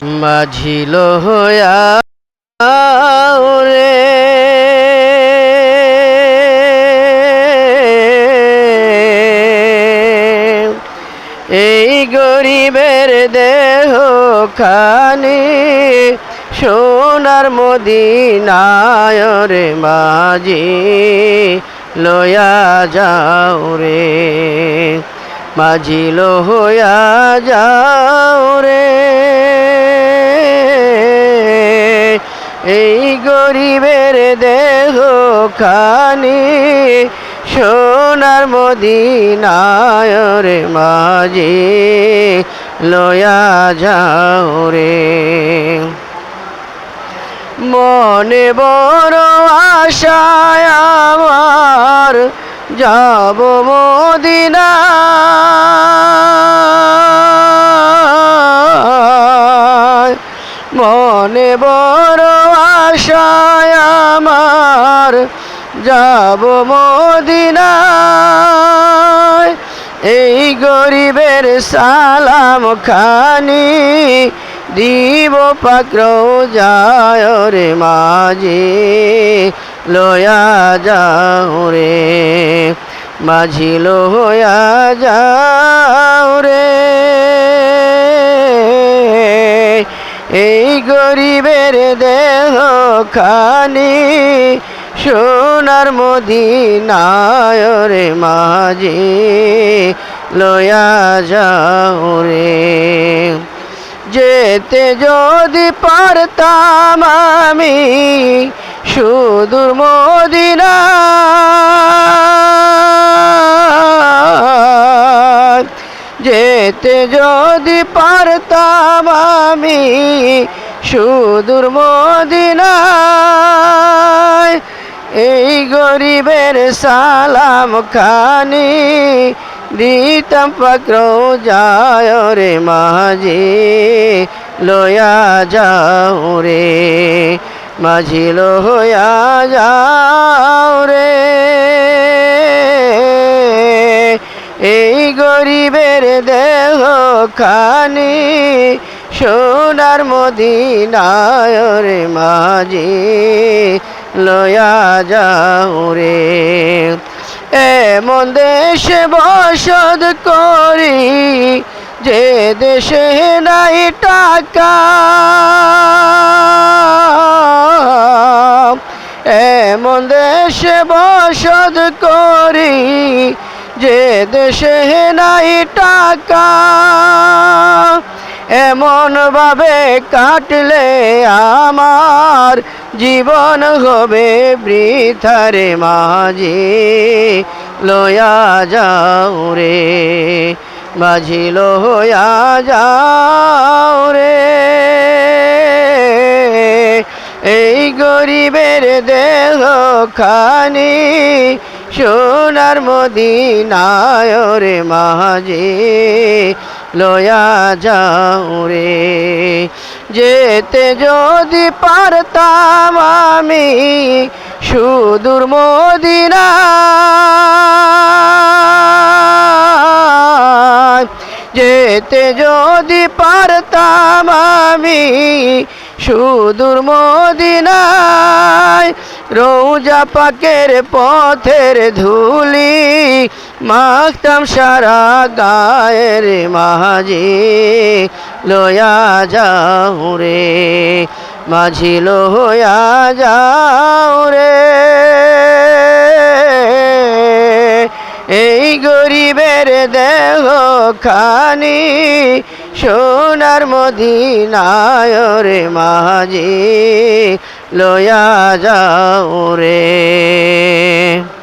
মাঝিল হইয়া রে এই গরিবের দেহ খানি সোনার মদিনায় রে মাঝি লয়া যাও রে মাঝি লয়া যাও রে এই গরিবের দেহ খানি সোনার মদিনায় রে মাঝি লয়া যাও রে মনে বড় আশায় আমার যাব মদিনা মনে বড় আশায় আমার যাব মদিনায় এই গরিবের সালাম খানি দিব পাক্র যায় রে মাঝি লয়া যাও রে মাঝি লয়া যাও রে এই গরিবের দেহ খানি সোনার মদিনায় রে মাঝি লয়া যাও রে যেতে যদি পারতাম আমি সুদূর মদিনা যেতে যদি পারতাম আমি সুদূর মদিনায় এই গরিবের সালাম খানি দিতাম পাক্র যায় রে মাঝি লয়া যাও রে মাঝি লয়া যাও রে এই গরিবের দেহ খানি সোনার মদিনায় রে মাঝি লয়া যাও রে এমন দেশে বসত করি যে দেশে নাই টাকা এমন দেশে বসত করি যে দেশে নাই টাকা এমন ভাবে কাটলে আমার জীবন হবে বৃথা রে মাঝি লয়া যাও রে মাঝি লয়া যাও রে এই গরিবের দেহ খানি সোনার মদিনায় রে মাঝি লয়া যাও রে যেতে যদি পারতাম আমি সুদূর মদিনা যেতে যদি পারতাম আমি সুদূর মদিনায় রোজা পাকের পথের ধুলি মাখতাম সারা গায়ের মাঝি লয়া যাও রে মাঝি লয়া যাও রে এই গরিবের দেহ খানি সোনার মদিনায় রে মাঝি লয়া যাও রে।